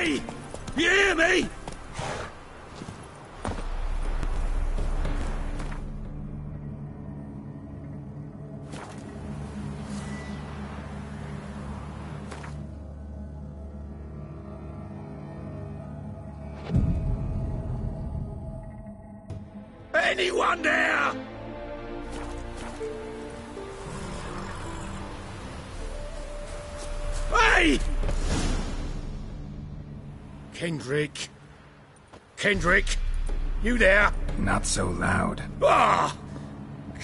Hey! You hear me? Anyone there? Hey! Kendrick. Kendrick, you there? Not so loud. Ah!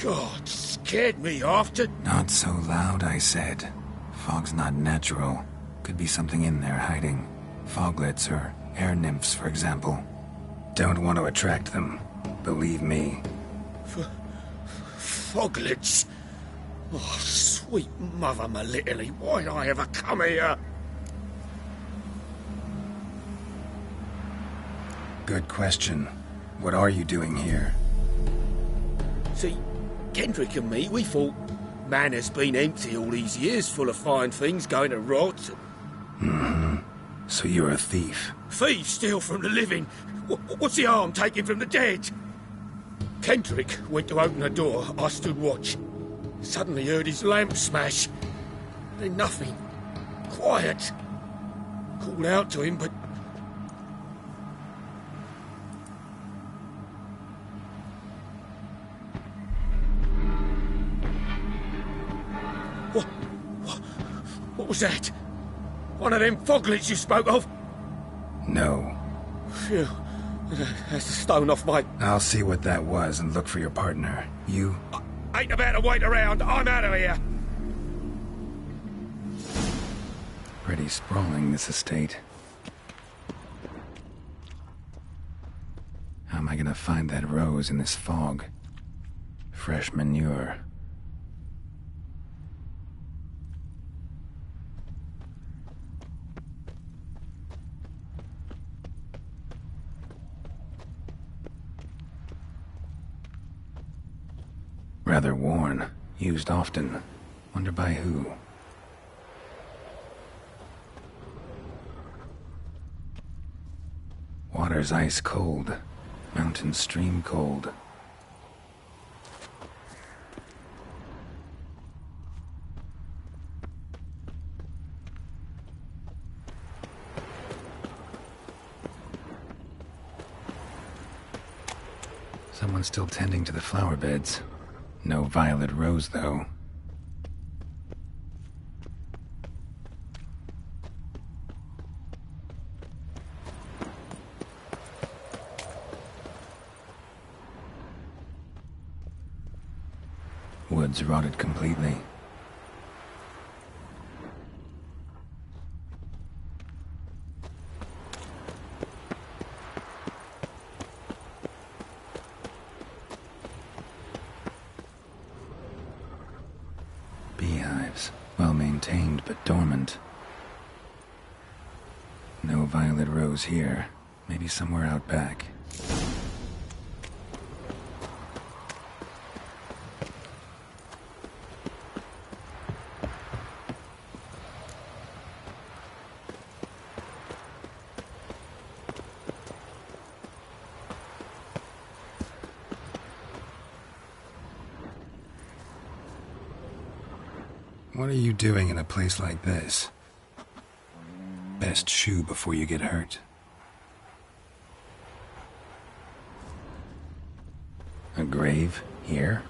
God, scared me off to... Not so loud, I said. Fog's not natural. Could be something in there hiding. Foglets or air nymphs, for example. Don't want to attract them. Believe me. Foglets? Oh, sweet mother Melitterly, why did I ever come here? Good question. What are you doing here? See, Kendrick and me, we thought man has been empty all these years, full of fine things going to rot. Mm-hmm. So you're a thief? Thieves steal from the living. What's the harm taking from the dead? Kendrick went to open the door. I stood watch. Suddenly heard his lamp smash. Then nothing. Quiet. Called out to him, but... What was that? One of them foglets you spoke of? No. Phew. That's the stone off my... I'll see what that was and look for your partner. You? I ain't about to wait around. I'm out of here. Pretty sprawling, this estate. How am I gonna find that rose in this fog? Fresh manure. Rather worn. Used often. Wonder by who? Water's ice cold. Mountain stream cold. Someone's still tending to the flower beds. No violet rose, though. Woods rotted completely. Beehives, well maintained but dormant. No violet rose here. Maybe somewhere out back. What are you doing in a place like this? Best shoo before you get hurt. A grave here?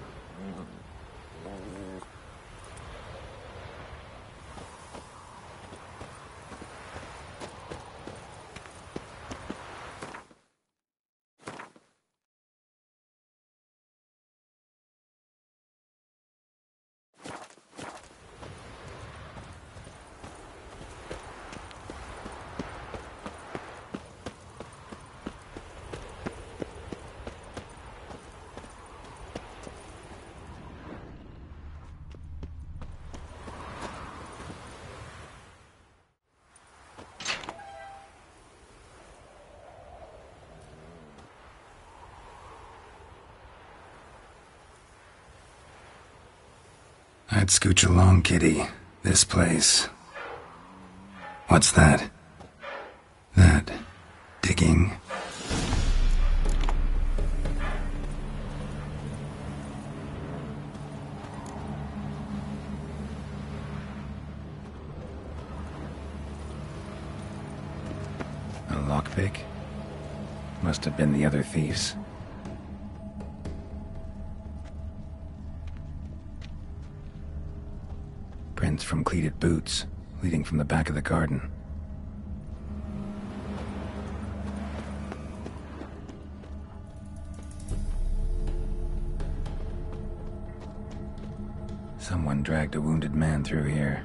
I'd scooch along, kitty. This place. What's that? That digging. A lockpick? Must have been the other thieves. Prints from cleated boots, leading from the back of the garden. Someone dragged a wounded man through here.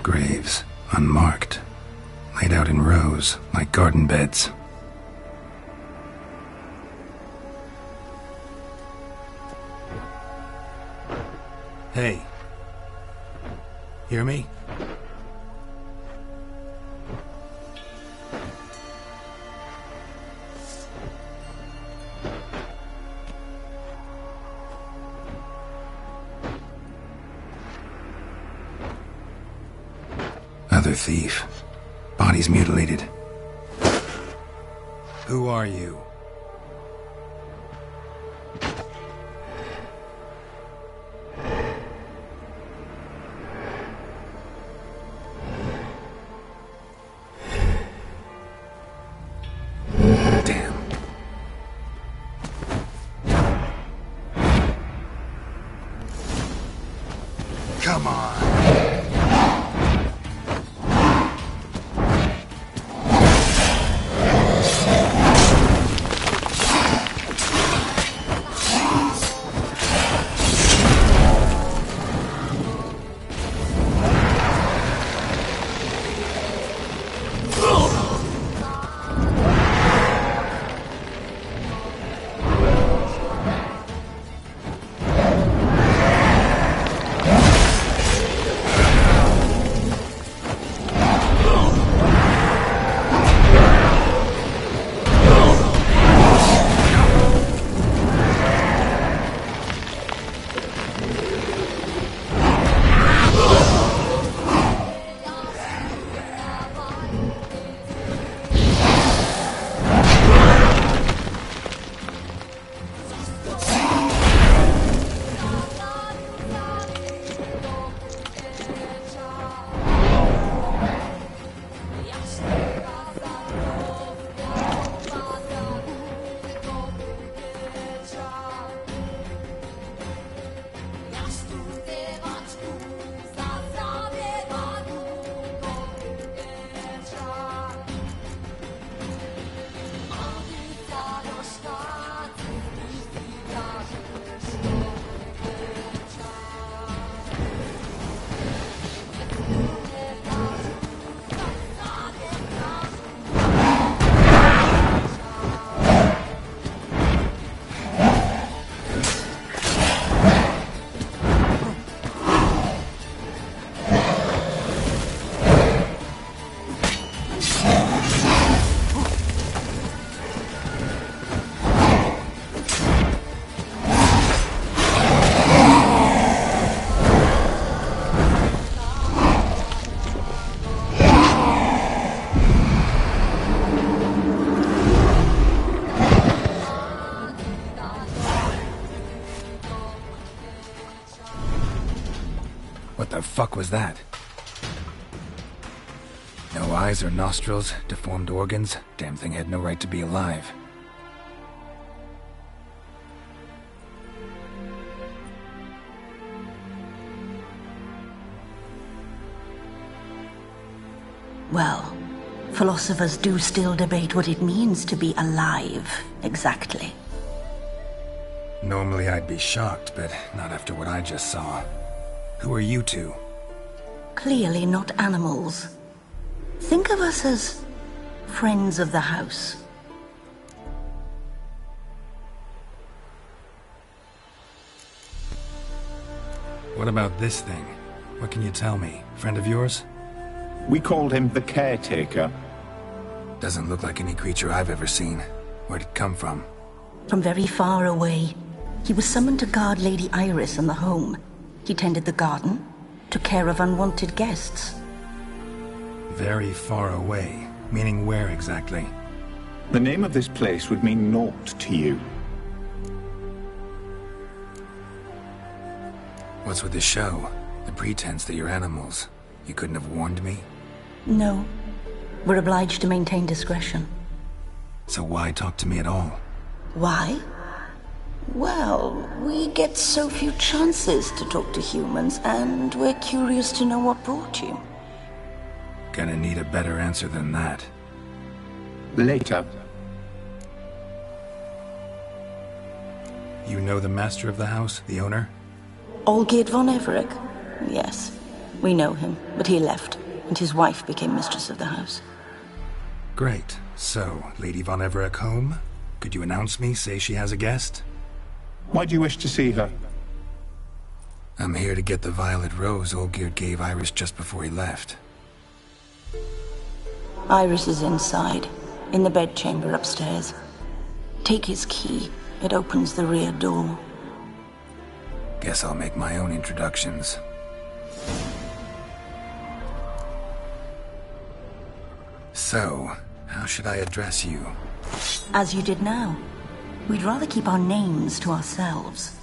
Graves, unmarked, laid out in rows like garden beds. Hey. Hear me? Other thief. Bodies mutilated. Who are you? Damn. Come on. What the fuck was that? No eyes or nostrils, deformed organs. Damn thing had no right to be alive. Well, philosophers do still debate what it means to be alive, exactly. Normally I'd be shocked, but not after what I just saw. Who are you two? Clearly not animals. Think of us as friends of the house. What about this thing? What can you tell me? Friend of yours? We called him the Caretaker. Doesn't look like any creature I've ever seen. Where'd it come from? From very far away. He was summoned to guard Lady Iris and the home. He tended the garden, took care of unwanted guests. Very far away? Meaning where exactly? The name of this place would mean naught to you. What's with the show? The pretense that you're animals. You couldn't have warned me? No. We're obliged to maintain discretion. So why talk to me at all? Why? Well, we get so few chances to talk to humans, and we're curious to know what brought you. Gonna need a better answer than that. Later. You know the master of the house, the owner? Olgierd von Everec? Yes. We know him, but he left, and his wife became mistress of the house. Great. So, Lady von Everec home? Could you announce me, say she has a guest? Why do you wish to see her? I'm here to get the violet rose Olgierd gave Iris just before he left. Iris is inside, in the bedchamber upstairs. Take his key. It opens the rear door. Guess I'll make my own introductions. So, how should I address you? As you did now. We'd rather keep our names to ourselves.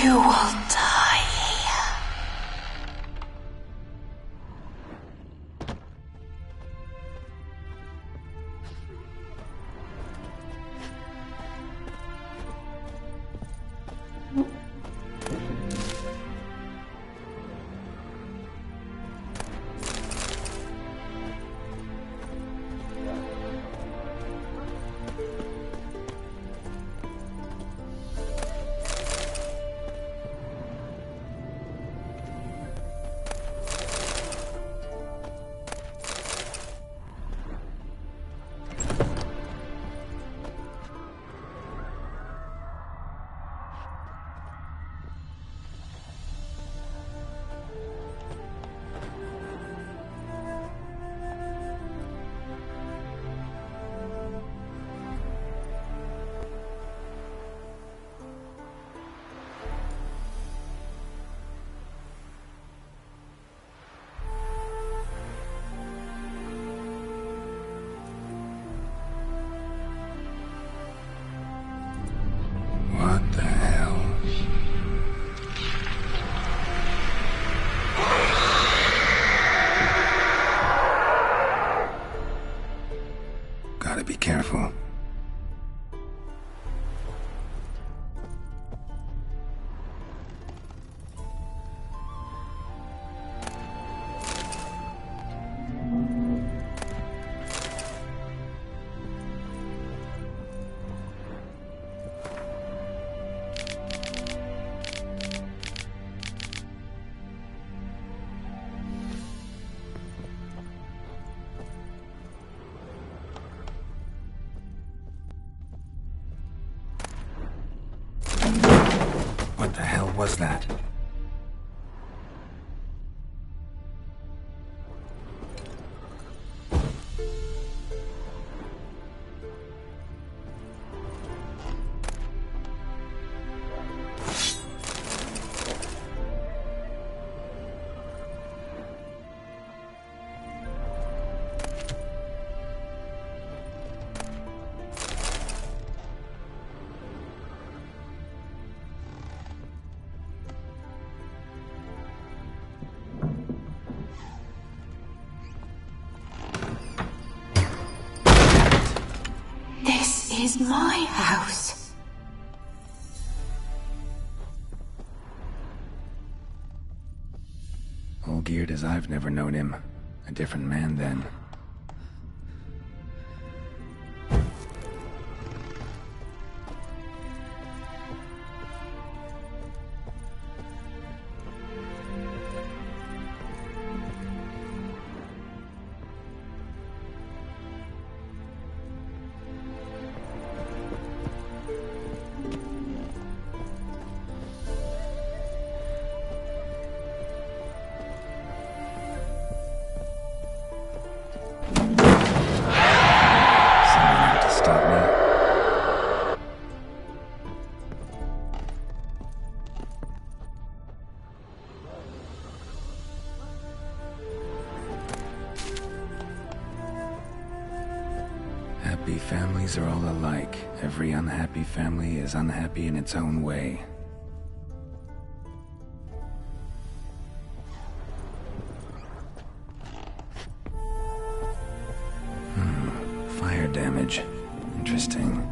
You will die here. What the hell? Gotta be careful. What the hell was that? This is my house. weird as I've never known him. A different man then. Happy families are all alike. Every unhappy family is unhappy in its own way. Fire damage. Interesting.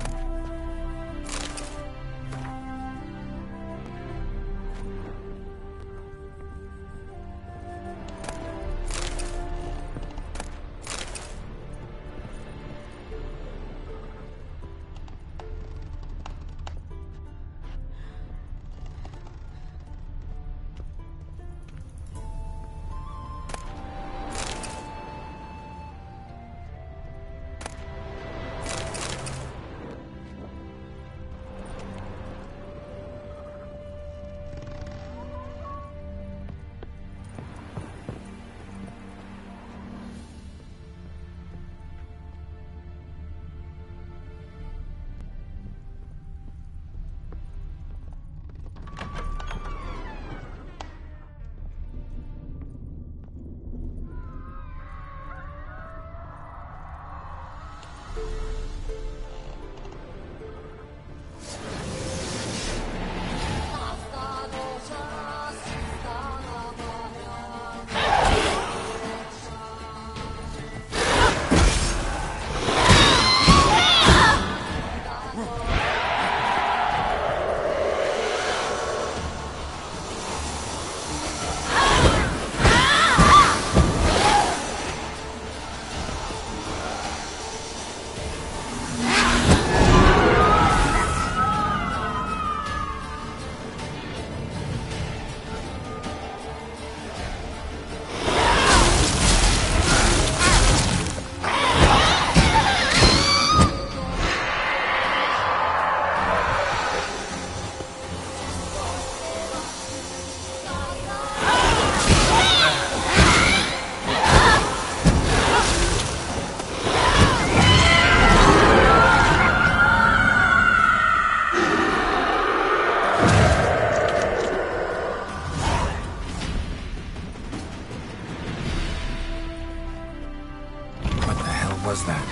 Was that?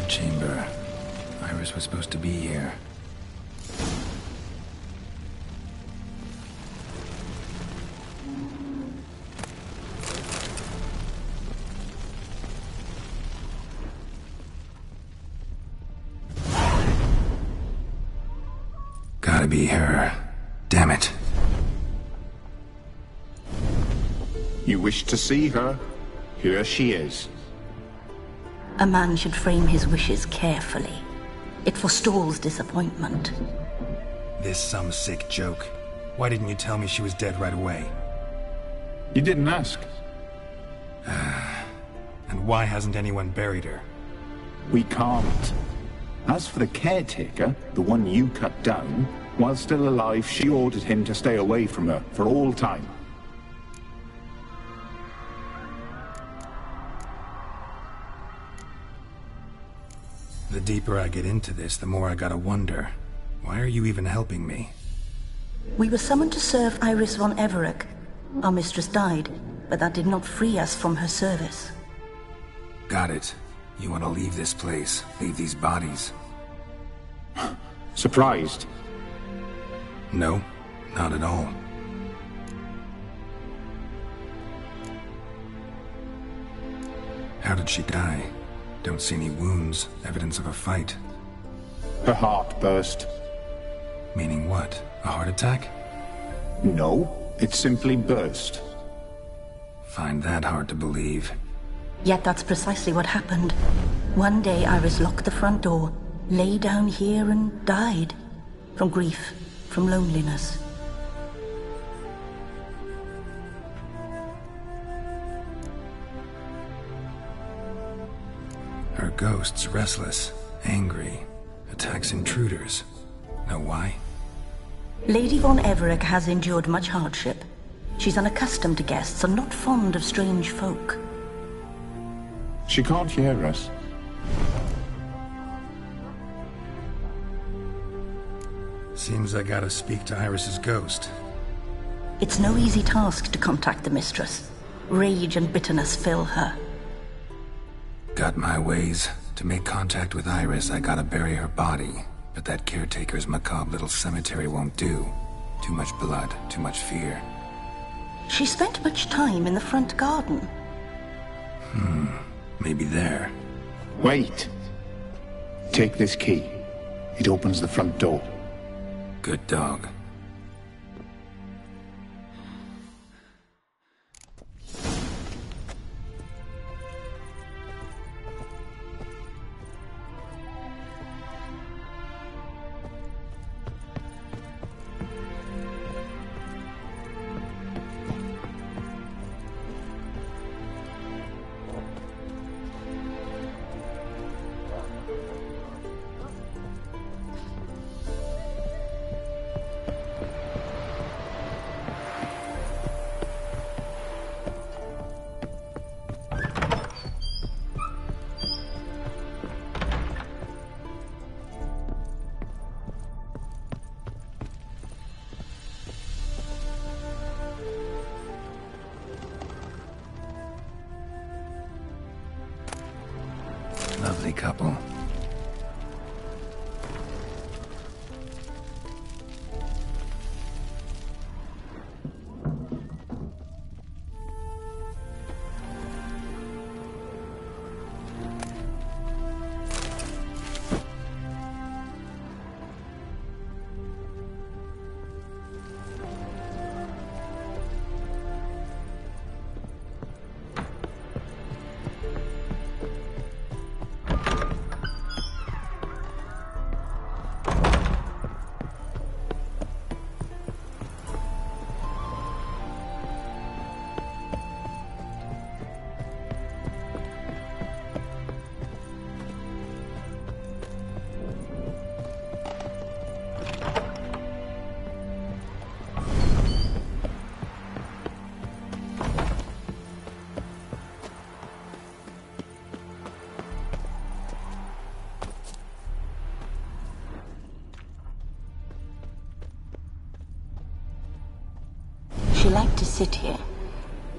Chamber. Iris was supposed to be here. Gotta be her. Damn it. You wish to see her? Here she is. A man should frame his wishes carefully. It forestalls disappointment. This some sick joke. Why didn't you tell me she was dead right away? You didn't ask. And why hasn't anyone buried her? We can't. As for the caretaker, the one you cut down, while still alive, she ordered him to stay away from her for all time. The deeper I get into this, the more I gotta wonder. Why are you even helping me? We were summoned to serve Iris von Everec. Our mistress died. but that did not free us from her service. Got it. You want to leave this place, leave these bodies? Surprised? No, not at all. How did she die? Don't see any wounds, evidence of a fight. Her heart burst. Meaning what? A heart attack? No, it simply burst. Find that hard to believe. Yet that's precisely what happened. One day Iris locked the front door, lay down here and died. From grief, from loneliness. Her ghost's restless, angry, attacks intruders. Know why? Lady von Everett has endured much hardship. She's unaccustomed to guests and not fond of strange folk. She can't hear us. Seems I gotta speak to Iris's ghost. It's no easy task to contact the mistress. Rage and bitterness fill her. Got my ways. To make contact with Iris, I gotta bury her body. But that caretaker's macabre little cemetery won't do. Too much blood, too much fear. She spent much time in the front garden. Maybe there. Wait. Take this key. It opens the front door. Good dog. Lovely couple. She liked to sit here,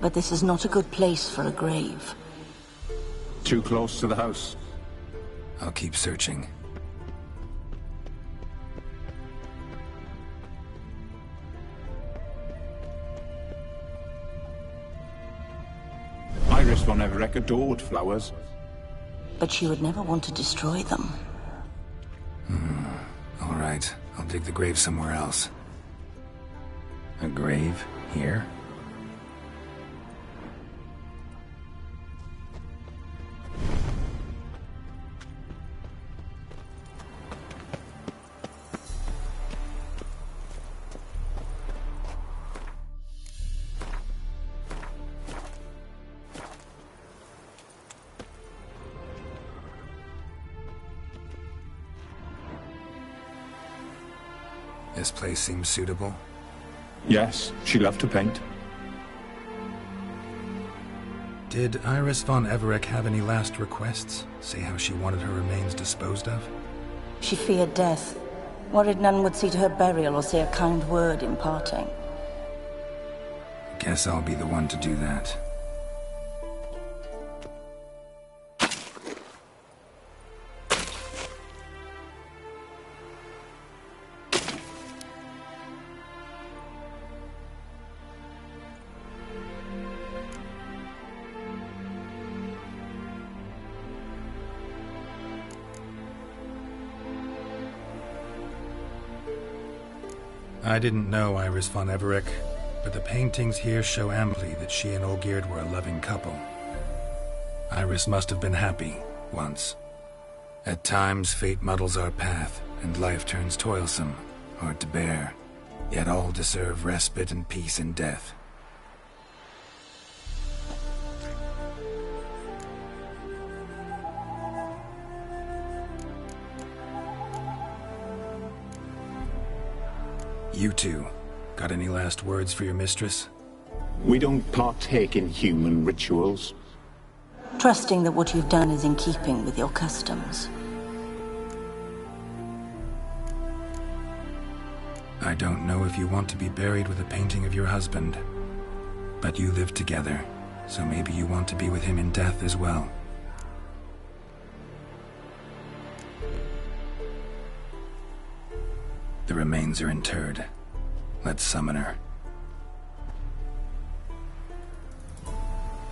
but this is not a good place for a grave. Too close to the house. I'll keep searching. Iris von Everett adored flowers. But she would never want to destroy them. All right, I'll dig the grave somewhere else. A grave? Here? This place seems suitable. Yes, she loved to paint. Did Iris von Everett have any last requests? Say how she wanted her remains disposed of? She feared death, worried none would see to her burial or say a kind word in parting. Guess I'll be the one to do that. I didn't know Iris von Everec, but the paintings here show amply that she and Olgierd were a loving couple. Iris must have been happy, once. At times, fate muddles our path, and life turns toilsome, hard to bear. Yet all deserve respite and peace in death. You two, got any last words for your mistress? We don't partake in human rituals. Trusting that what you've done is in keeping with your customs. I don't know if you want to be buried with a painting of your husband, but you live together, so maybe you want to be with him in death as well. The remains are interred. Let's summon her.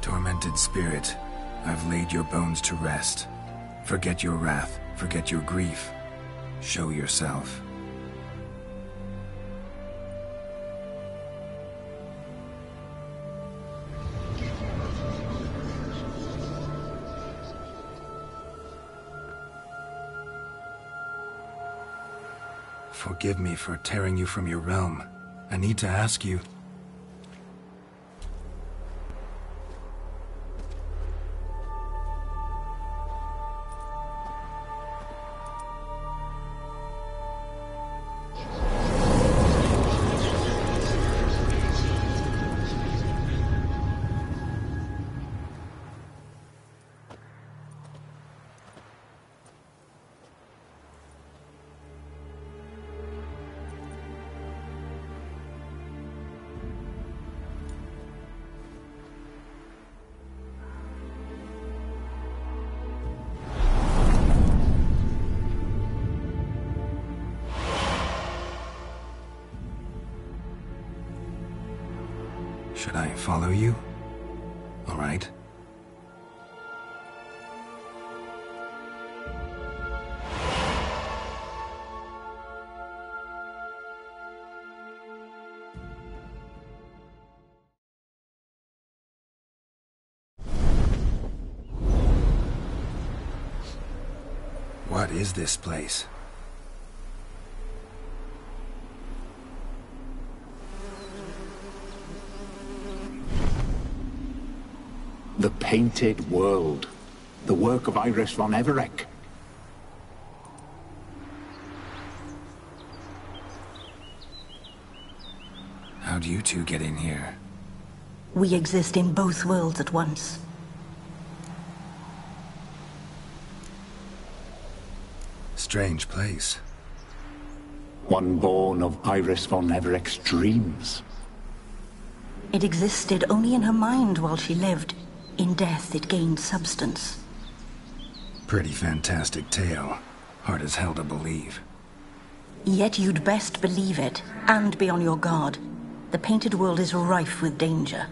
Tormented spirit, I've laid your bones to rest. Forget your wrath, forget your grief. Show yourself. Forgive me for tearing you from your realm. I need to ask you... Should I follow you? All right. What is this place? The Painted World. The work of Iris von Everec. How do you two get in here? We exist in both worlds at once. Strange place. One born of Iris von Everec's dreams. It existed only in her mind while she lived. In death, it gained substance. Pretty fantastic tale. Hard as hell to believe. Yet you'd best believe it, and be on your guard. The Painted World is rife with danger.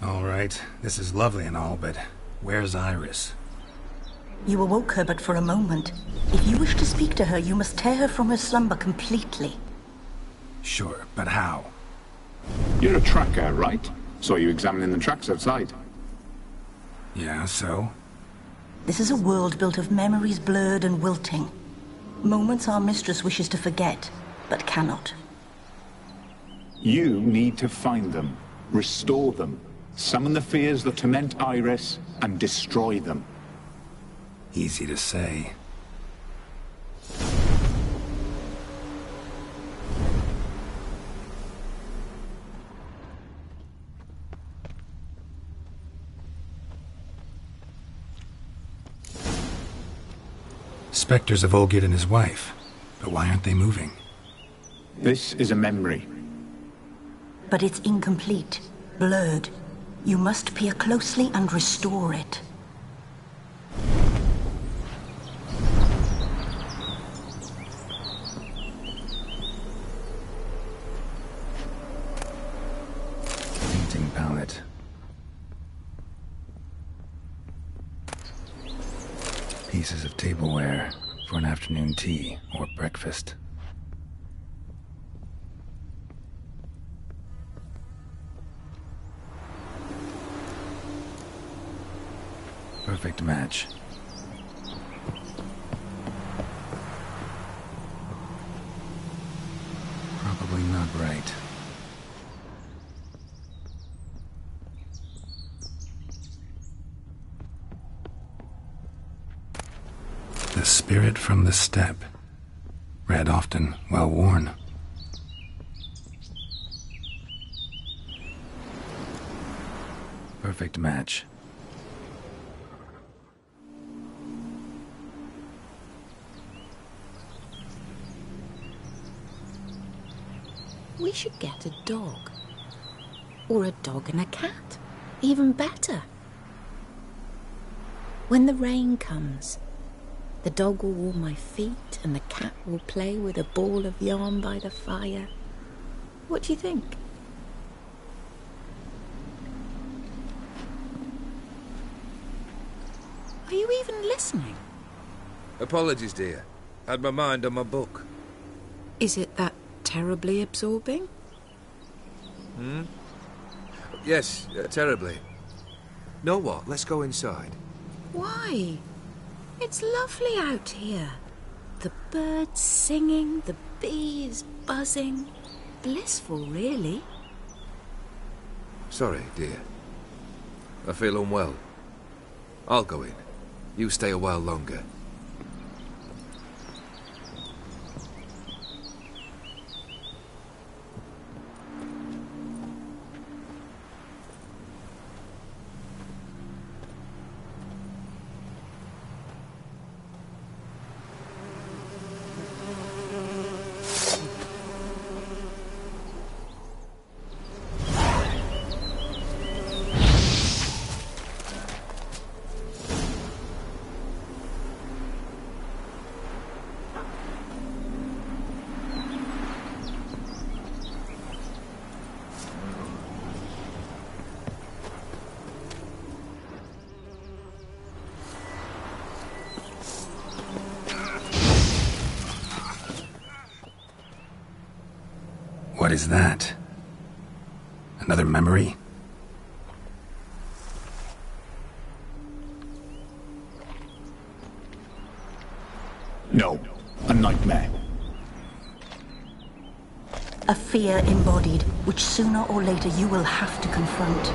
All right, this is lovely and all, but where's Iris? You awoke her but for a moment. If you wish to speak to her, you must tear her from her slumber completely. Sure, but how? You're a tracker, right? Saw you examining the tracks outside. Yeah, so? This is a world built of memories blurred and wilting. Moments our mistress wishes to forget, but cannot. You need to find them, restore them, summon the fears that torment Iris, and destroy them. Easy to say. Spectres of Olgid and his wife. But why aren't they moving? This is a memory. But it's incomplete, blurred. You must peer closely and restore it. Painting palette. Pieces of tableware for an afternoon tea or breakfast. Perfect match. Probably not right. The spirit from the steppe. Read often, well worn. Perfect match. We should get a dog. Or a dog and a cat. Even better. When the rain comes, the dog will warm my feet and the cat will play with a ball of yarn by the fire. What do you think? Are you even listening? Apologies, dear. Had my mind on my book. Is it that terribly absorbing? Yes, terribly. Know what? Let's go inside. Why? It's lovely out here. The birds singing, the bees buzzing. Blissful, really. Sorry, dear. I feel unwell. I'll go in. You stay a while longer. What is that? Another memory? No, a nightmare. A fear embodied, which sooner or later you will have to confront.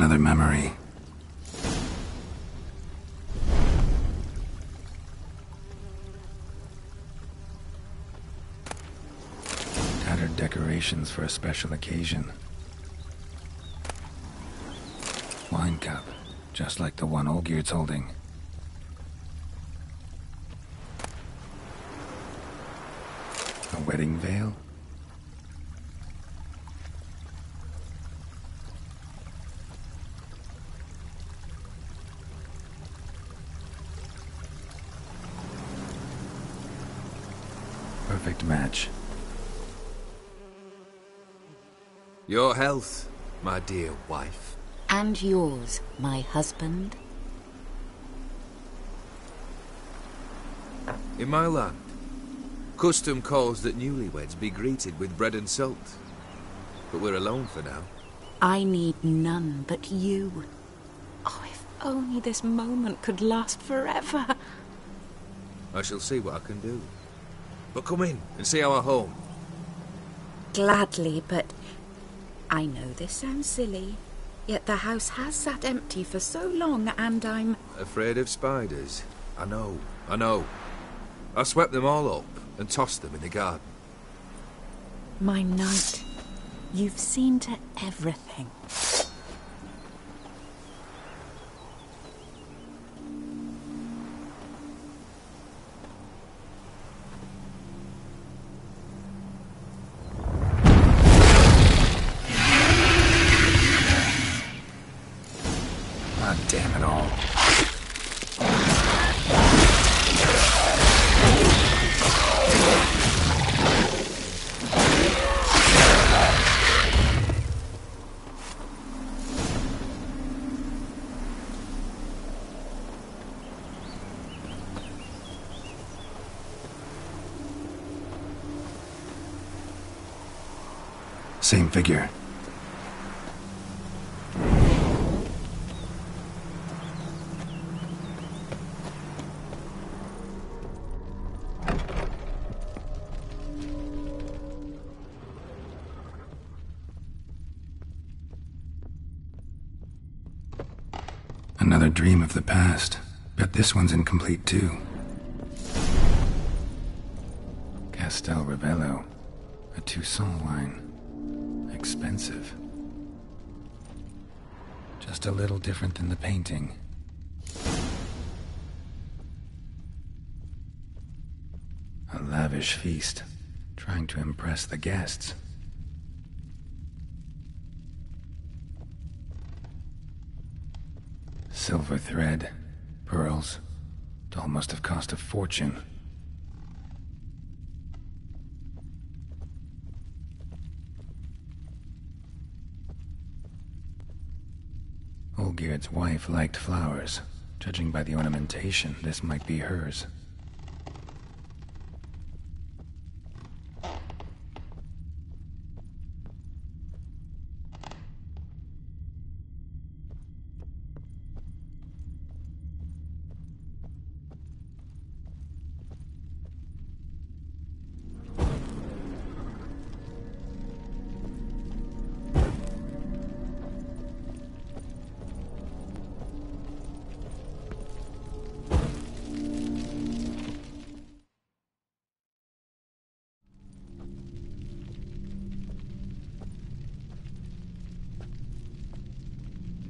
Another memory. Tattered decorations for a special occasion. Wine cup, just like the one Olgierd's holding. A wedding veil? Perfect match. Your health, my dear wife. And yours, my husband. In my land, custom calls that newlyweds be greeted with bread and salt. But we're alone for now. I need none but you. Oh, if only this moment could last forever. I shall see what I can do. But come in and see our home. Gladly, but I know this sounds silly, yet the house has sat empty for so long, and I'm... Afraid of spiders? I know. I swept them all up and tossed them in the garden. My knight, you've seen to everything. Ah, damn it all. Same figure. Another dream of the past. Bet this one's incomplete too. Castel Ravello. A Toussaint wine. Expensive. Just a little different than the painting. A lavish feast, trying to impress the guests. Silver thread, pearls. Doll must have cost a fortune. Olgierd's wife liked flowers. Judging by the ornamentation, this might be hers.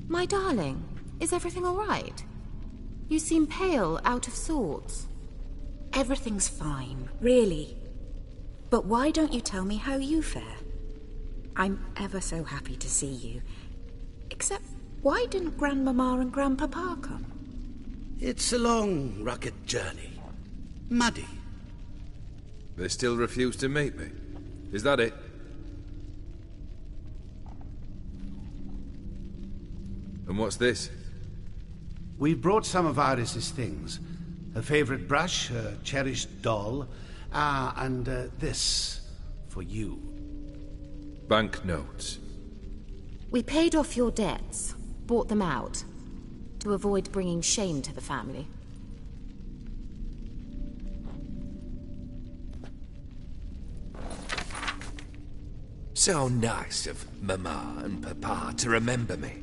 My darling, is everything all right? You seem pale, out of sorts. Everything's fine, really. But why don't you tell me how you fare? I'm ever so happy to see you. Except, why didn't Grandmama and Grandpapa come? It's a long, rugged journey. Muddy. They still refuse to meet me. Is that it? And what's this? We brought some of Iris's things. Her favorite brush, her cherished doll, and this for you. Banknotes. We paid off your debts, bought them out, to avoid bringing shame to the family. So nice of Mama and Papa to remember me.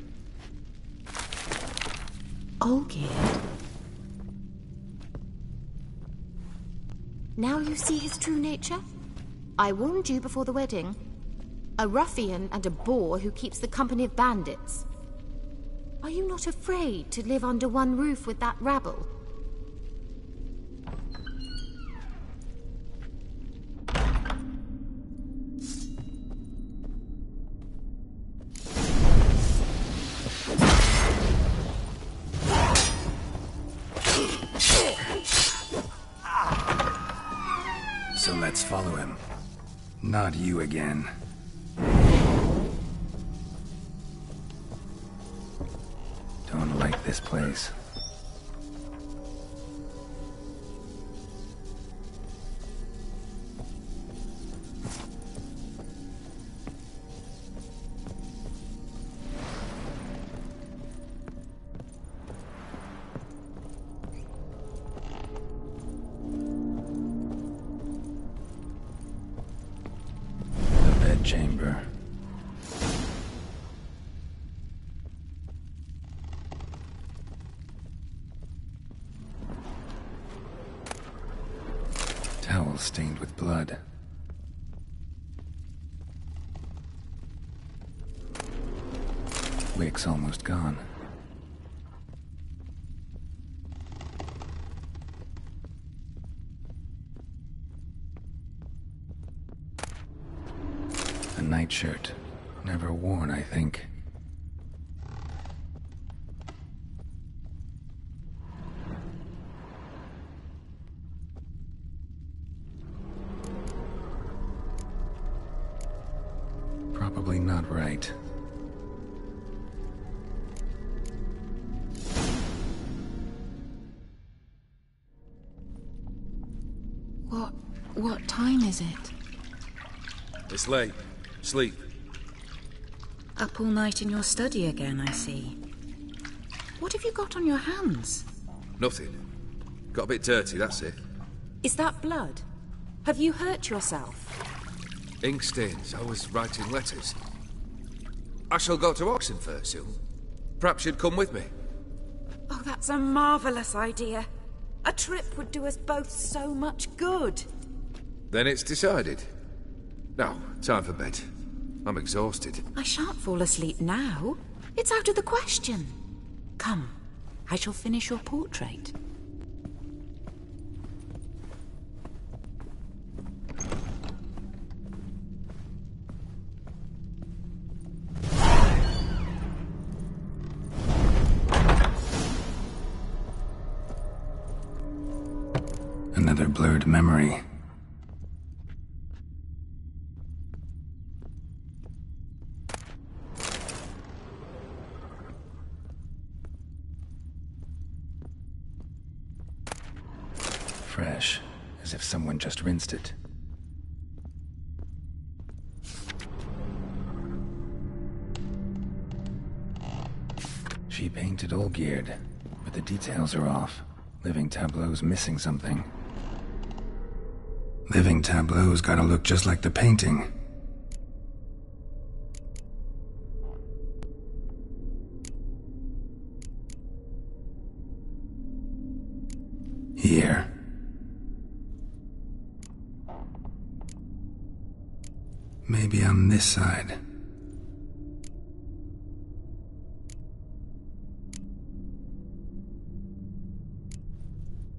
Olgierd? Now you see his true nature? I warned you before the wedding. A ruffian and a boor who keeps the company of bandits. Are you not afraid to live under one roof with that rabble? So let's follow him. Not you again. Don't like this place. Chamber. Towel stained with blood. Wick's almost gone. A nightshirt. Never worn, I think. Probably not right. What time is it? It's late. Sleep. Up all night in your study again, I see. What have you got on your hands? Nothing. Got a bit dirty, that's it. Is that blood? Have you hurt yourself? Ink stains. I was writing letters. I shall go to Oxenfurt soon. Perhaps you'd come with me. Oh, that's a marvellous idea. A trip would do us both so much good. Then it's decided. Now, time for bed. I'm exhausted. I shan't fall asleep now. It's out of the question. Come, I shall finish your portrait. Another blurred memory. Fresh, as if someone just rinsed it. She painted Olgierd, but the details are off. Living tableau's missing something. Living tableau's gotta look just like the painting. Here. Maybe on this side.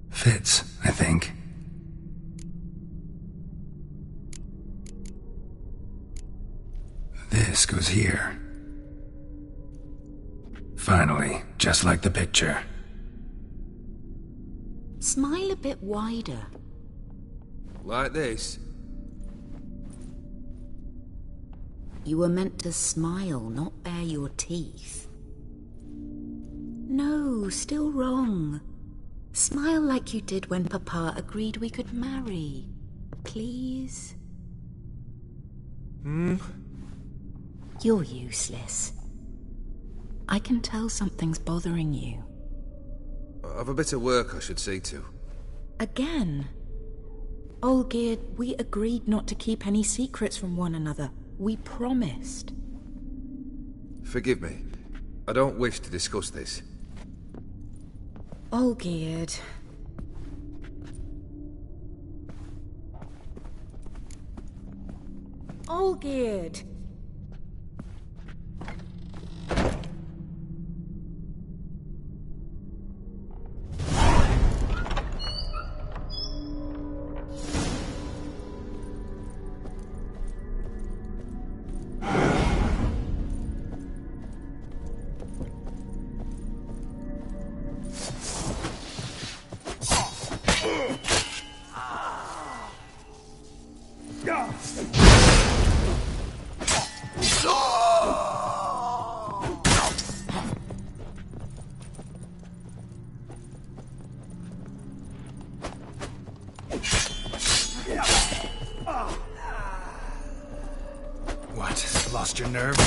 Fits, I think. This goes here. Finally, just like the picture. Smile a bit wider. Like this? You were meant to smile, not bare your teeth. No, still wrong. Smile like you did when Papa agreed we could marry. Please? You're useless. I can tell something's bothering you. I've a bit of work I should see to. Again? Olgierd, we agreed not to keep any secrets from one another. We promised. Forgive me. I don't wish to discuss this. All geared. All geared. What? Lost your nerve?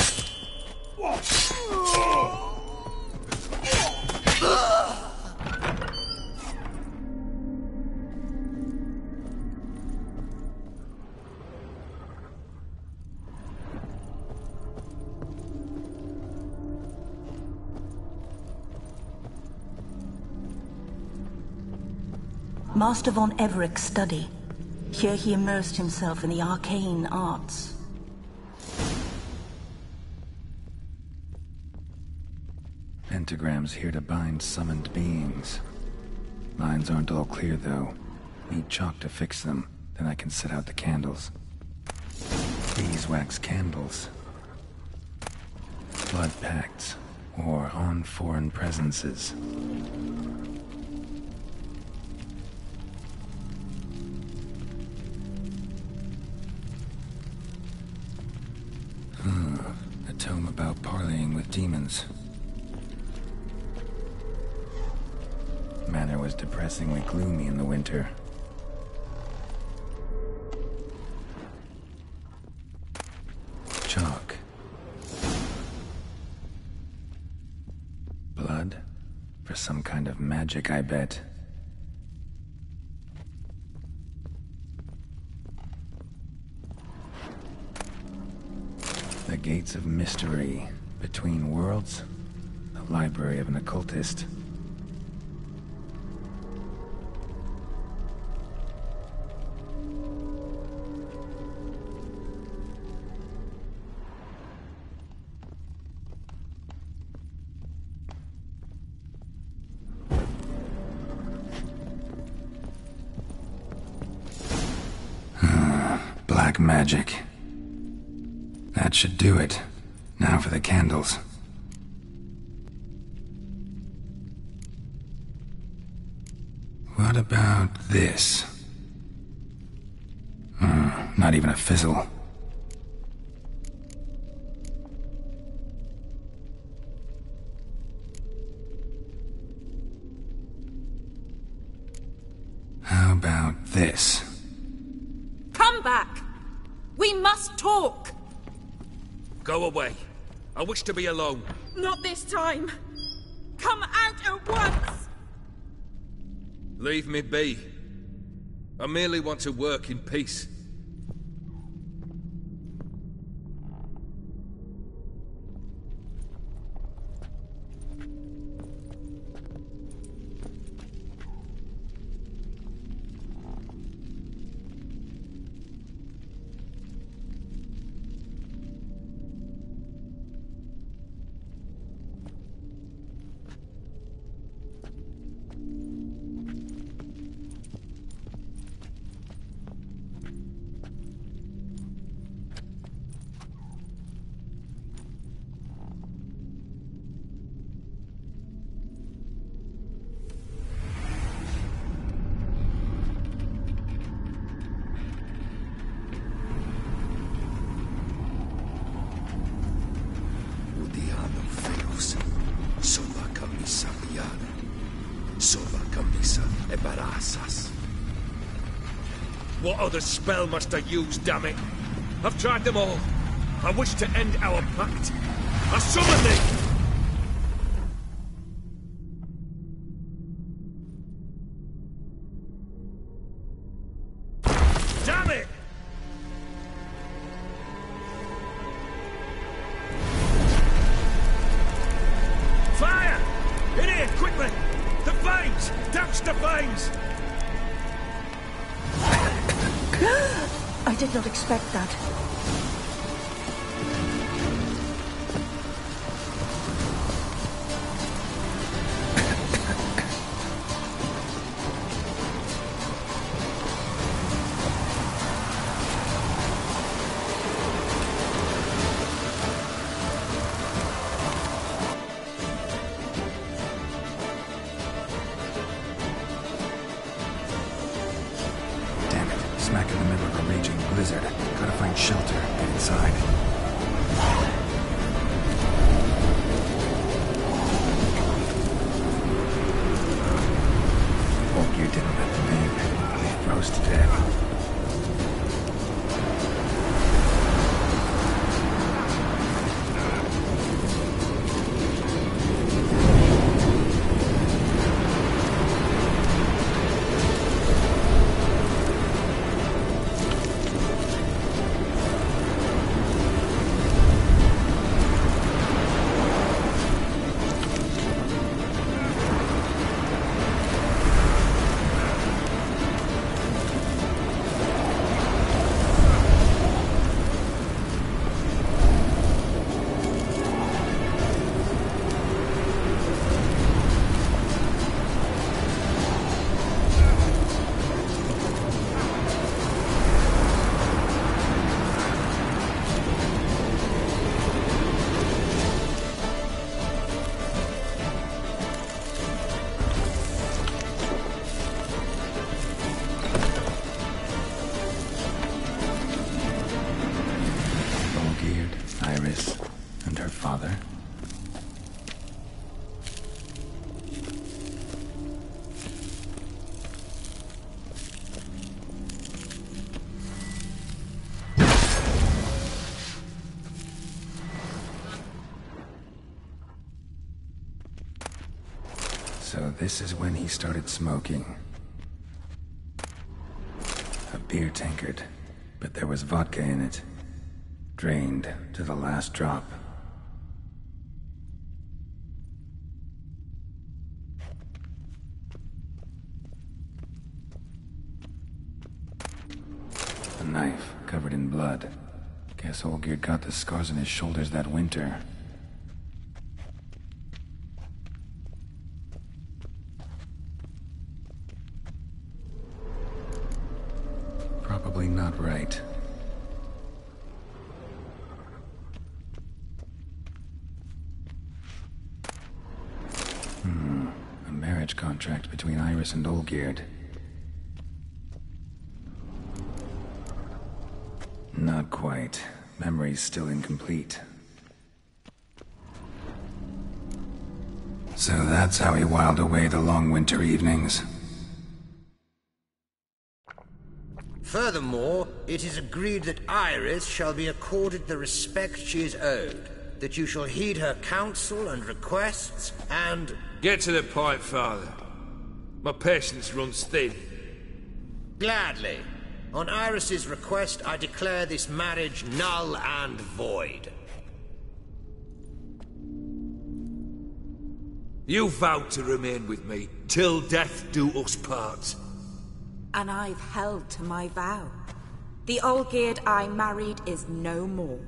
Master von Everett's study. Here he immersed himself in the arcane arts. Pentagrams here to bind summoned beings. Lines aren't all clear, though. Need chalk to fix them, then I can set out the candles. Beeswax candles. Blood pacts, or on foreign presences. A tome about parleying with demons. Manor was depressingly gloomy in the winter. Chalk. Blood? For some kind of magic, I bet. The Gates of Mystery. Between Worlds? The library of an occultist. Black magic. That should do it. Now for the candles. What about this? Not even a fizzle. How about this? Come back! We must talk! Go away. I wish to be alone. Not this time! Come out at once! Leave me be. I merely want to work in peace. What other spell must I use, damn it? I've tried them all. I wish to end our pact. I summon thee! Damn it! Fire! In here, quickly! The flames! Watch the flames! I did not expect that. Smack in the middle of a raging blizzard. Gotta find shelter. Get inside. Hope you didn't let them in. They froze to death. Iris and her father. So this is when he started smoking. A beer tankard, but there was vodka in it. Drained to the last drop. A knife covered in blood. Guess Olgierd got the scars on his shoulders that winter. Probably not right. A marriage contract between Iris and Olgierd. Not quite. Memory's still incomplete. So that's how he whiled away the long winter evenings. Furthermore, it is agreed that Iris shall be accorded the respect she is owed, that you shall heed her counsel and requests, and... Get to the point, Father. My patience runs thin. Gladly. On Iris's request, I declare this marriage null and void. You vowed to remain with me, till death do us part. And I've held to my vow. The Olgierd I married is no more.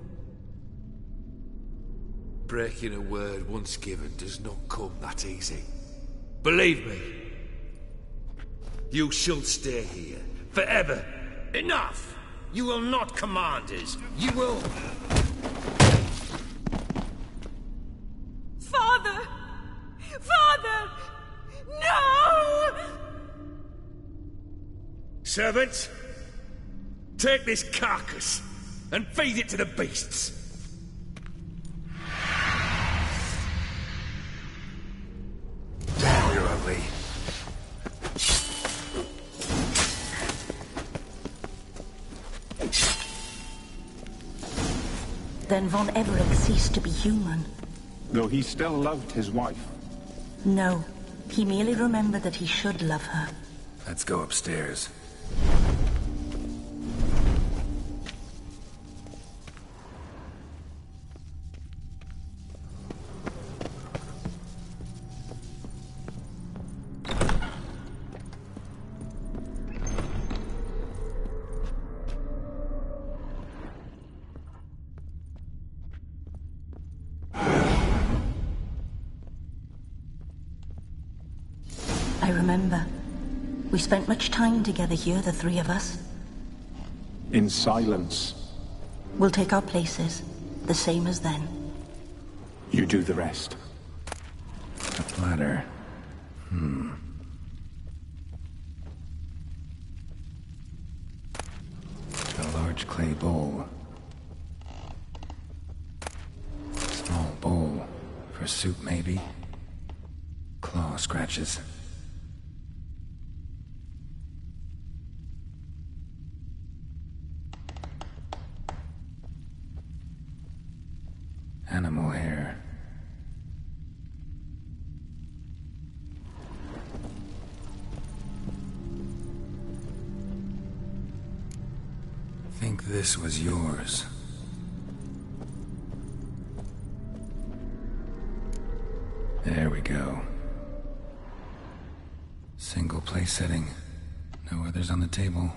Breaking a word once given does not come that easy. Believe me. You shall stay here, forever. Enough! You will not command us. You will... Father! Father! No! Servants, take this carcass and feed it to the beasts. Damn, you're ugly. Then Von Everett ceased to be human. Though he still loved his wife. No, he merely remembered that he should love her. Let's go upstairs. I remember. We spent much time together here, the three of us. In silence. We'll take our places, the same as then. You do the rest. A platter. A large clay bowl. Small bowl. For soup, maybe? Claw scratches. Animal hair. Think this was yours. There we go. Single place setting. No others on the table.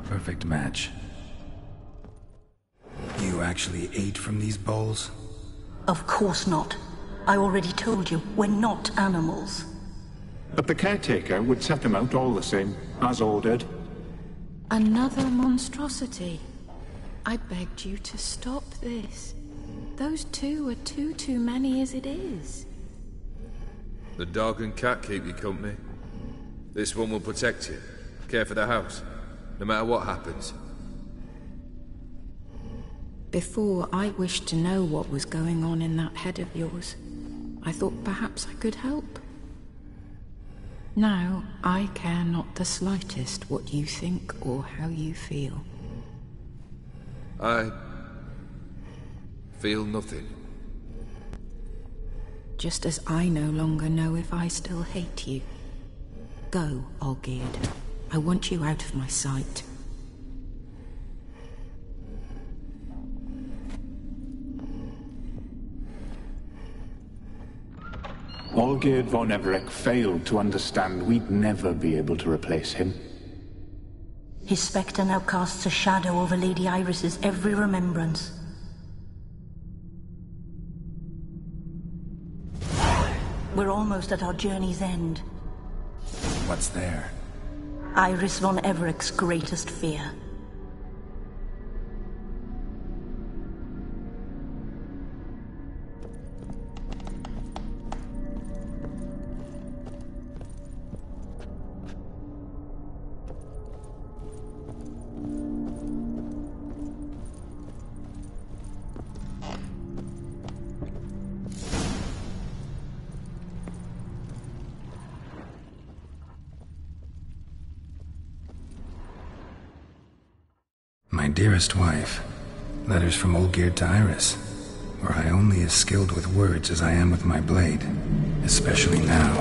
Perfect match. You actually ate from these bowls? Of course not. I already told you, we're not animals. But the caretaker would set them out all the same, as ordered. Another monstrosity. I begged you to stop this. Those two are too many as it is. The dog and cat keep you company. This one will protect you, care for the house, no matter what happens. Before, I wished to know what was going on in that head of yours. I thought perhaps I could help. Now, I care not the slightest what you think or how you feel. I feel nothing. Just as I no longer know if I still hate you. Go, Olgierd. I want you out of my sight. Olgierd von Everec failed to understand we'd never be able to replace him. His spectre now casts a shadow over Lady Iris's every remembrance. We're almost at our journey's end. What's there? Iris von Everec's greatest fear. My dearest wife, letters from Olgierd to Iris. Were I only as skilled with words as I am with my blade, especially now,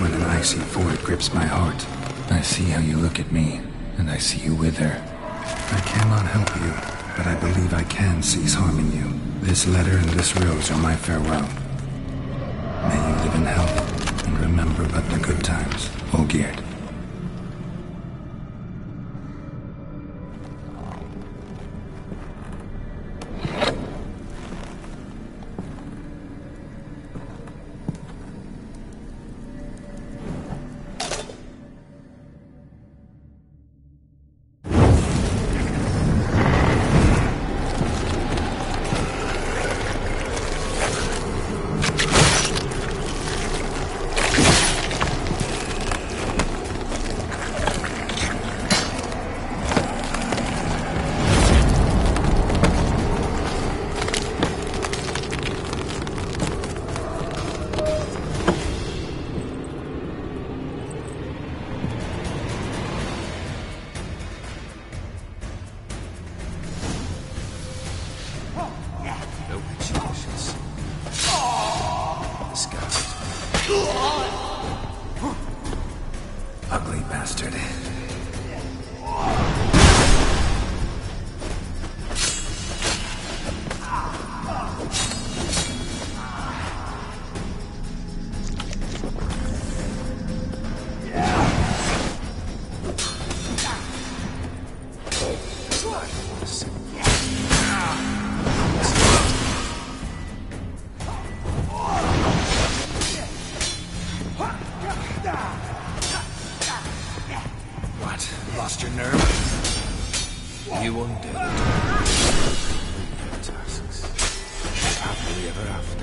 when an icy void grips my heart. I see how you look at me, and I see you wither. I cannot help you, but I believe I can cease harming you. This letter and this rose are my farewell. May you live in health, and remember but the good times, Olgierd. What? Lost your nerve? You undid it. Your tasks. Happily ever after.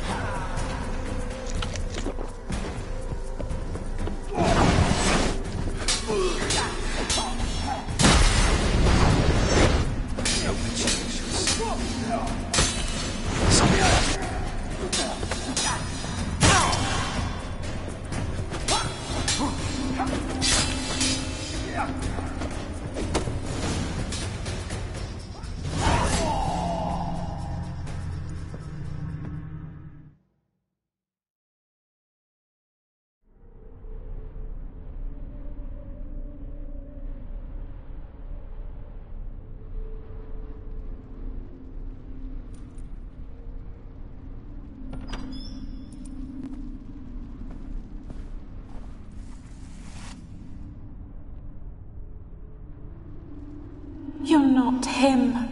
You're not him.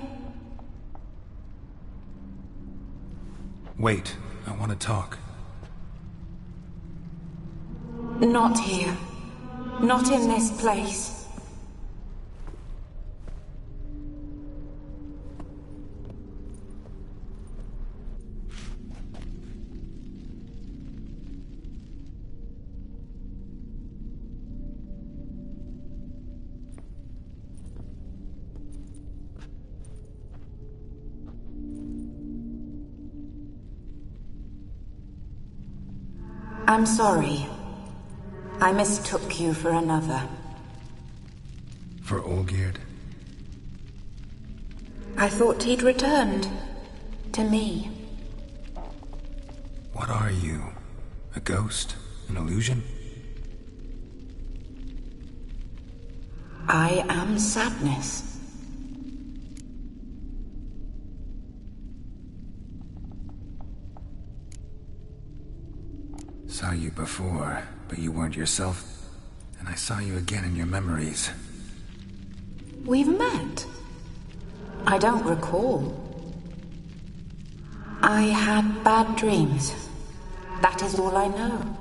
Wait, I want to talk. Not here. Not in this place. I'm sorry. I mistook you for another. For Olgierd? I thought he'd returned. To me. What are you? A ghost? An illusion? I am sadness. Saw you before, but you weren't yourself. And I saw you again in your memories. We've met. I don't recall. I had bad dreams. That is all I know.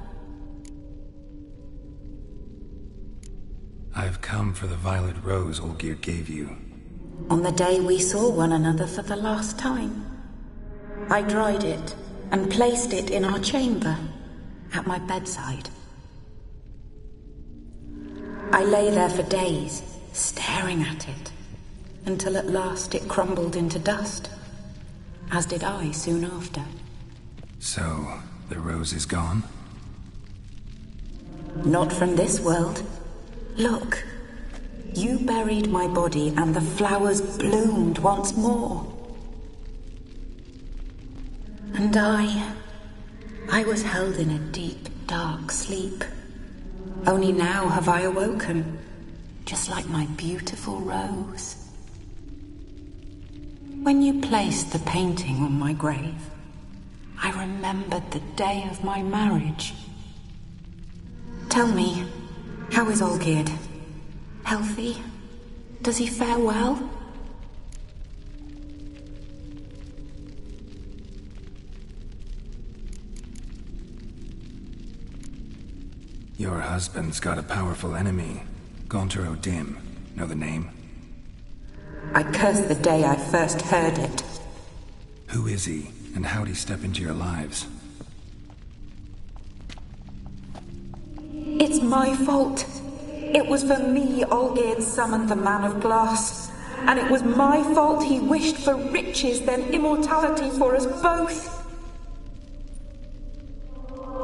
I've come for the violet rose Olgierd gave you. On the day we saw one another for the last time, I dried it and placed it in our chamber, at my bedside. I lay there for days, staring at it, until at last it crumbled into dust, as did I soon after. So, the rose is gone? Not from this world. Look, you buried my body and the flowers bloomed once more. And I was held in a deep, dark sleep. Only now have I awoken, just like my beautiful rose. When you placed the painting on my grave, I remembered the day of my marriage. Tell me, how is Olgierd? Healthy? Does he fare well? Your husband's got a powerful enemy. Gaunter O'Dim. Know the name? I curse the day I first heard it. Who is he, and how'd he step into your lives? It's my fault. It was for me Olgierd summoned the Man of Glass. And it was my fault he wished for riches then immortality for us both.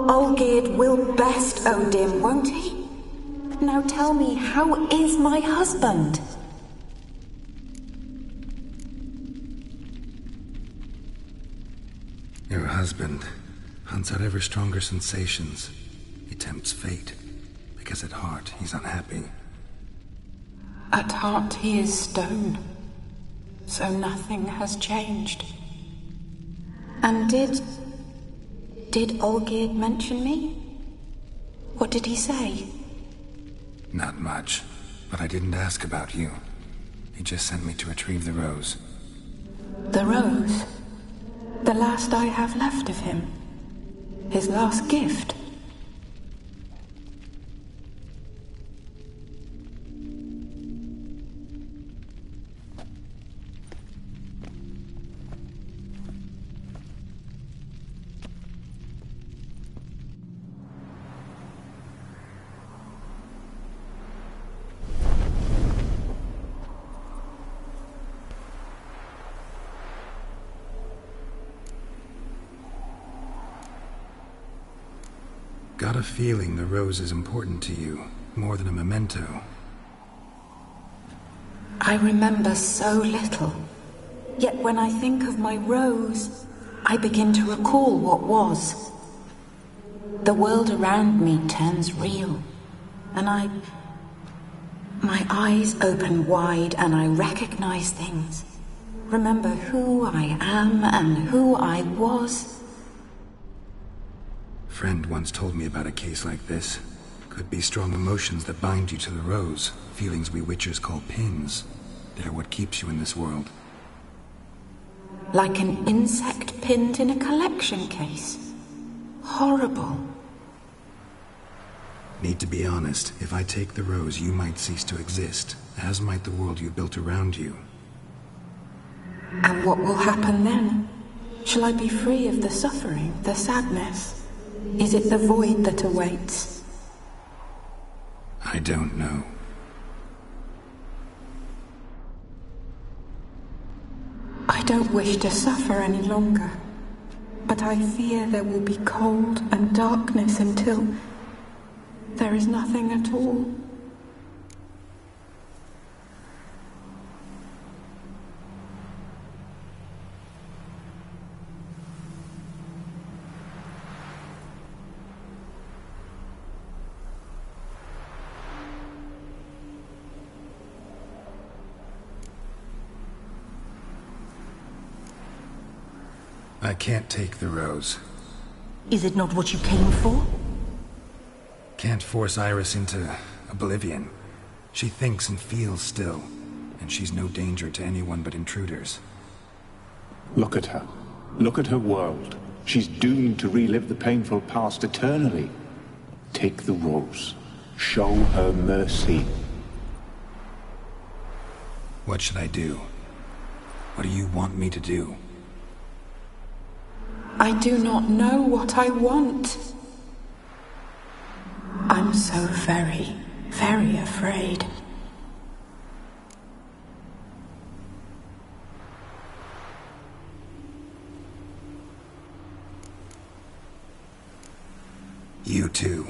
Olgierd will best O'Dim, won't he? Now tell me, how is my husband? Your husband hunts out ever stronger sensations. He tempts fate, because at heart he's unhappy. At heart he is stone, so nothing has changed. And did Olgierd mention me? What did he say? Not much, but I didn't ask about you. He just sent me to retrieve the rose. The rose? The last I have left of him? His last gift? Got a feeling the rose is important to you, more than a memento. I remember so little. Yet when I think of my rose, I begin to recall what was. The world around me turns real, and my eyes open wide and I recognize things. Remember who I am and who I was. Friend once told me about a case like this. Could be strong emotions that bind you to the rose. Feelings we witchers call pins. They're what keeps you in this world. Like an insect pinned in a collection case. Horrible. Need to be honest. If I take the rose, you might cease to exist, as might the world you built around you. And what will happen then? Shall I be free of the suffering, the sadness? Is it the void that awaits? I don't know. I don't wish to suffer any longer, but I fear there will be cold and darkness until there is nothing at all. I can't take the rose. Is it not what you came for? Can't force Iris into oblivion. She thinks and feels still, and she's no danger to anyone but intruders. Look at her. Look at her world. She's doomed to relive the painful past eternally. Take the rose. Show her mercy. What should I do? What do you want me to do? I do not know what I want. I'm so very, very afraid. You too.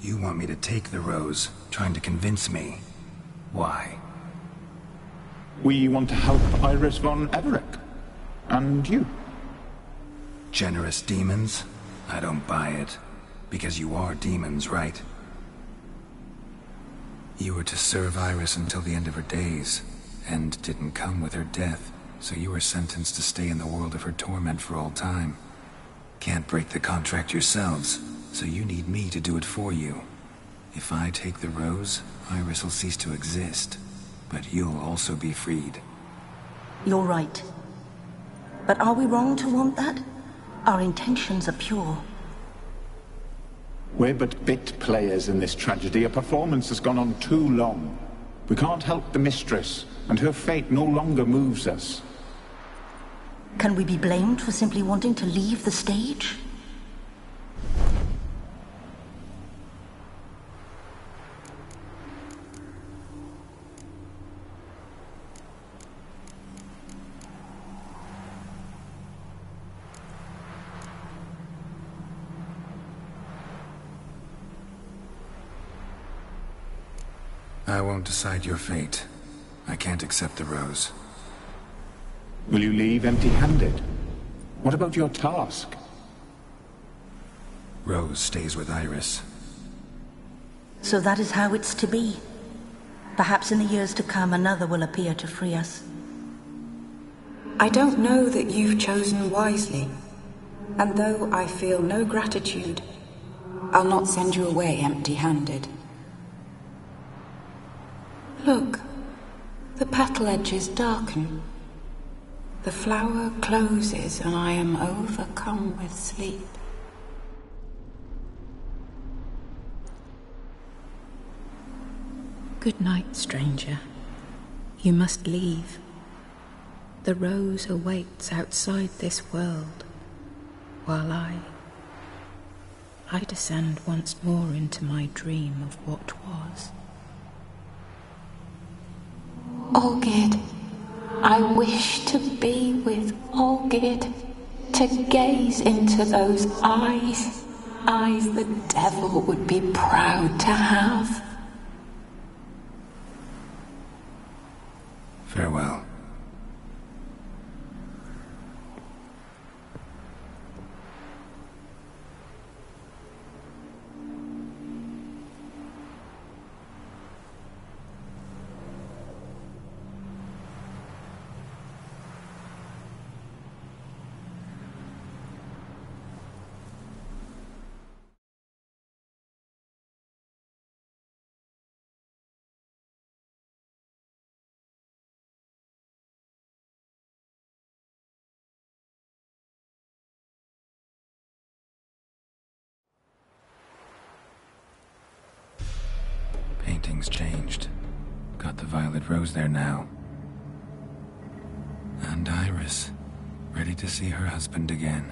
You want me to take the rose, trying to convince me. Why? We want to help Iris von Everec. And you. Generous demons? I don't buy it. Because you are demons, right? You were to serve Iris until the end of her days. End didn't come with her death, so you were sentenced to stay in the world of her torment for all time. Can't break the contract yourselves, so you need me to do it for you. If I take the rose, Iris will cease to exist. But you'll also be freed. You're right. But are we wrong to want that? Our intentions are pure. We're but bit players in this tragedy. A performance has gone on too long. We can't help the mistress, and her fate no longer moves us. Can we be blamed for simply wanting to leave the stage? I won't decide your fate. I can't accept the rose. Will you leave empty-handed? What about your task? Rose stays with Iris. So that is how it's to be. Perhaps in the years to come another will appear to free us. I don't know that you've chosen wisely. And though I feel no gratitude, I'll not send you away empty-handed. Look, the petal edges darken. The flower closes and I am overcome with sleep. Good night, stranger. You must leave. The rose awaits outside this world, while I descend once more into my dream of what was. Olgid, I wish to be with Olgid, to gaze into those eyes the devil would be proud to have. Farewell. Painting's changed. Got the violet rose there now. And Iris, ready to see her husband again.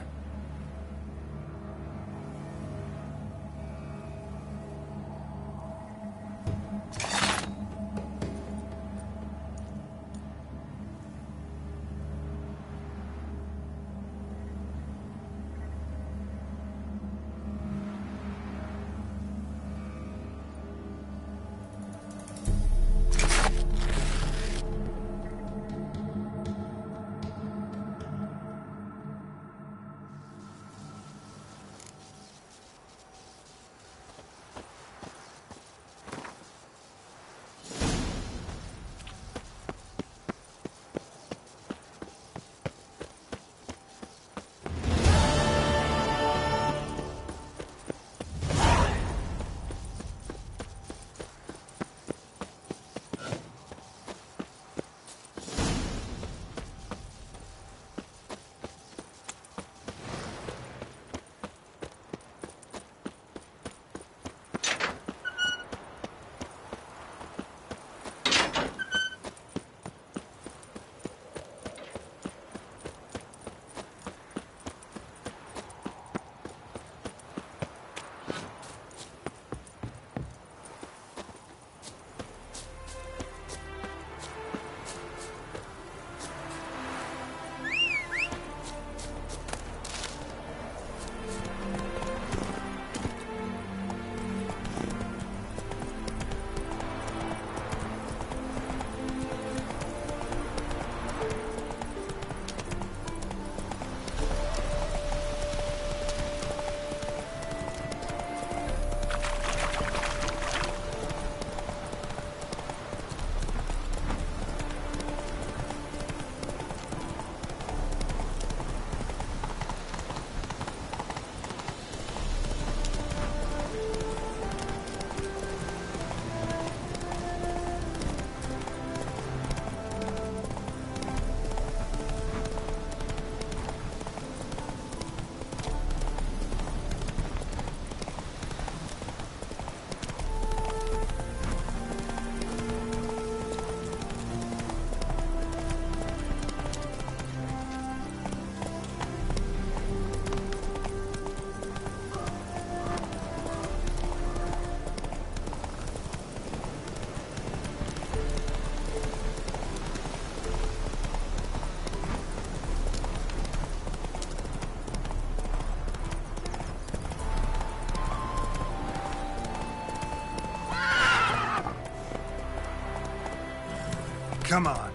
Come on.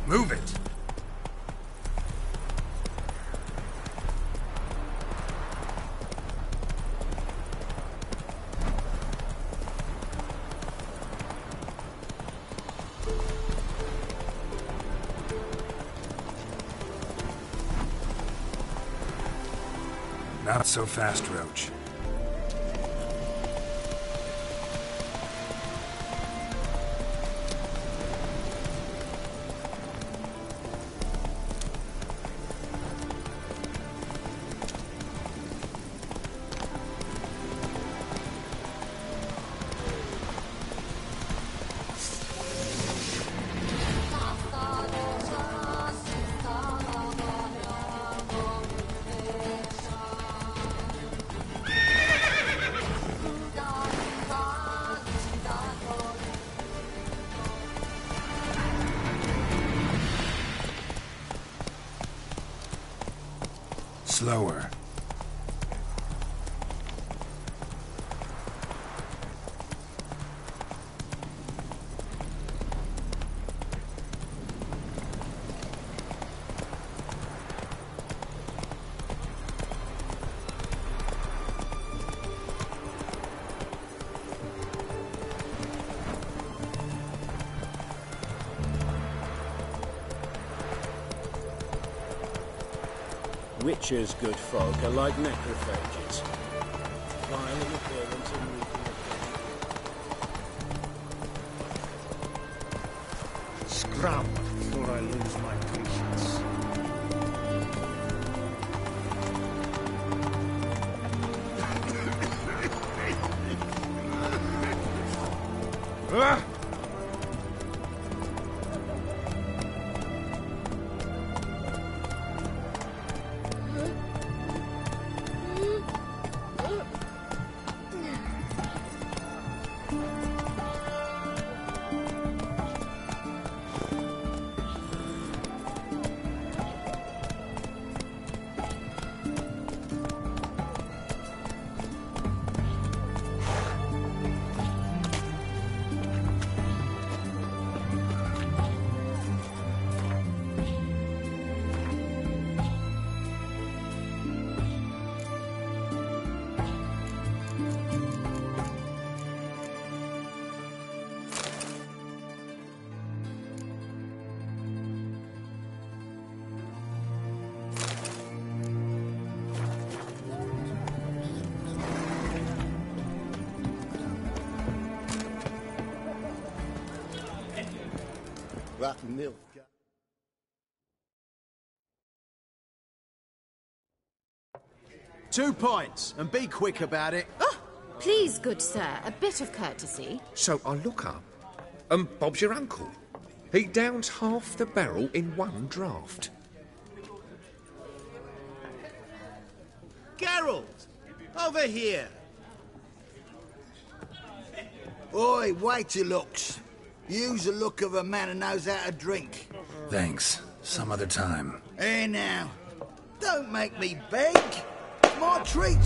Move it. Not so fast, Roach. Slower. Witches, good folk, are like necrophages. Vile in appearance and weak in appearance. Scrub before I lose my patience. Rotten milk. 2 points, and be quick about it. Oh, please, good sir, a bit of courtesy. So I look up, and Bob's your uncle. He downs half the barrel in one draught. Geralt! Over here! Oi, wait your looks. Use the look of a man who knows how to drink. Thanks. Some other time. Here now. Don't make me beg. My treat.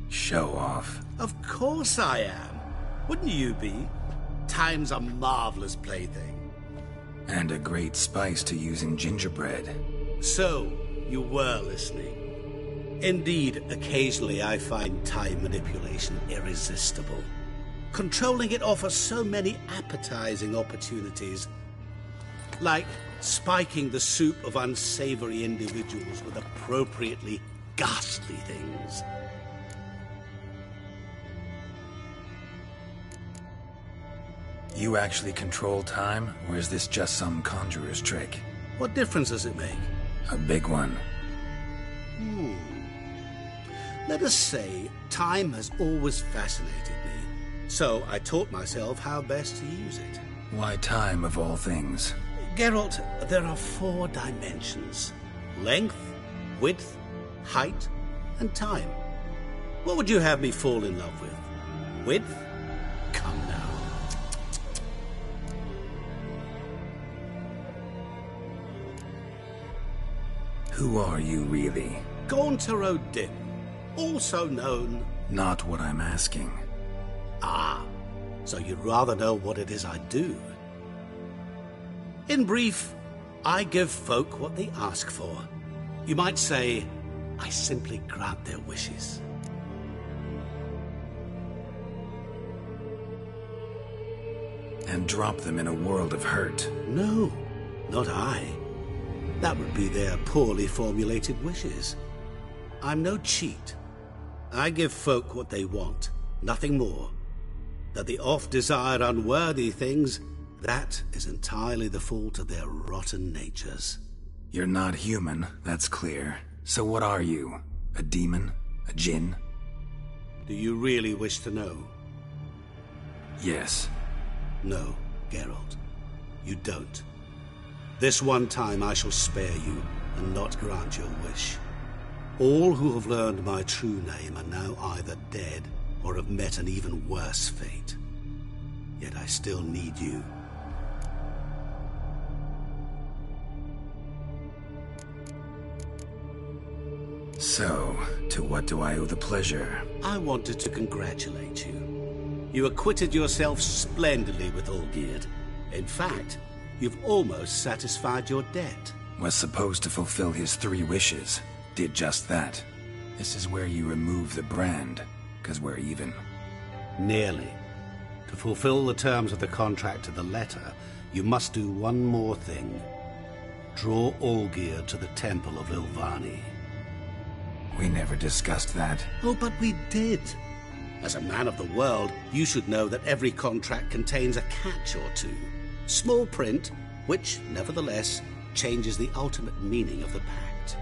Show off. Of course I am. Wouldn't you be? Time's a marvelous plaything. And a great spice to use in gingerbread. So, you were listening. Indeed, occasionally I find time manipulation irresistible. Controlling it offers so many appetizing opportunities. Like spiking the soup of unsavory individuals with appropriately ghastly things. You actually control time, or is this just some conjurer's trick? What difference does it make? A big one. Let us say, time has always fascinated me. So I taught myself how best to use it. Why time, of all things? Geralt, there are 4 dimensions. Length, width, height, and time. What would you have me fall in love with? Width? Come now. Who are you, really? Gaunter O'Dim, also known... Not what I'm asking. Ah, so you'd rather know what it is I do. In brief, I give folk what they ask for. You might say, I simply grant their wishes. And drop them in a world of hurt. No, not I. That would be their poorly formulated wishes. I'm no cheat. I give folk what they want, nothing more. That they oft desire unworthy things, that is entirely the fault of their rotten natures. You're not human, that's clear. So what are you? A demon? A djinn? Do you really wish to know? Yes. No, Geralt. You don't. This one time I shall spare you, and not grant your wish. All who have learned my true name are now either dead, or have met an even worse fate. Yet I still need you. So, to what do I owe the pleasure? I wanted to congratulate you. You acquitted yourself splendidly with Olgierd. In fact, you've almost satisfied your debt. Was supposed to fulfill his 3 wishes. Did just that. This is where you remove the brand, 'cause we're even. Nearly. To fulfill the terms of the contract to the letter, you must do one more thing. Draw Olgierd to the Temple of Lilvani. We never discussed that. Oh, but we did. As a man of the world, you should know that every contract contains a catch or two. Small print, which, nevertheless, changes the ultimate meaning of the pact.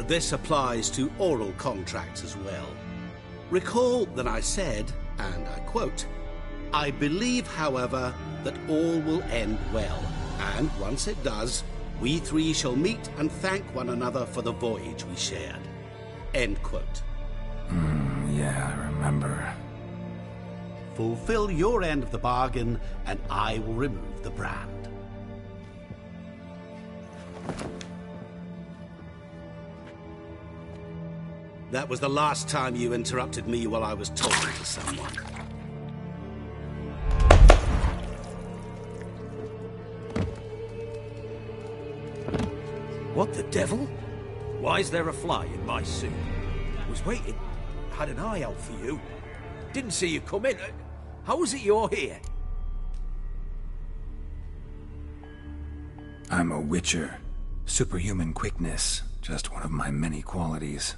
This applies to oral contracts as well. Recall that I said, and I quote, "I believe, however, that all will end well, and once it does, we 3 shall meet and thank one another for the voyage we shared." End quote. Yeah, I remember. Fulfill your end of the bargain, and I will remove the brand. That was the last time you interrupted me while I was talking to someone. What the devil? Why is there a fly in my suit? I was waiting. Had an eye out for you. Didn't see you come in. How is it you're here? I'm a witcher. Superhuman quickness. Just one of my many qualities.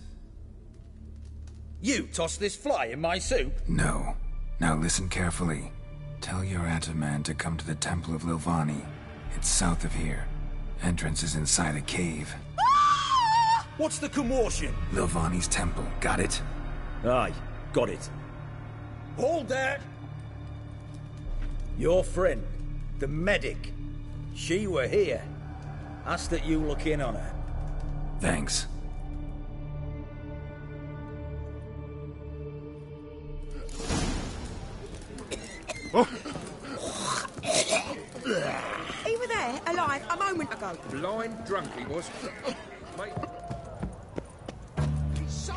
You tossed this fly in my soup? No. Now listen carefully. Tell your Ataman to come to the Temple of Lilvani. It's south of here. Entrance is inside a cave. What's the commotion? Lilvani's temple. Got it? Aye, got it. Hold there! Your friend, the medic. She were here. Ask that you look in on her. Thanks. He were there, alive, a moment ago. Blind drunk he was. Mate. He's so...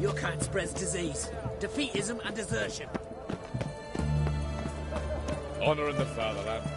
Your kind spreads disease, defeatism and desertion. Honouring the fatherland.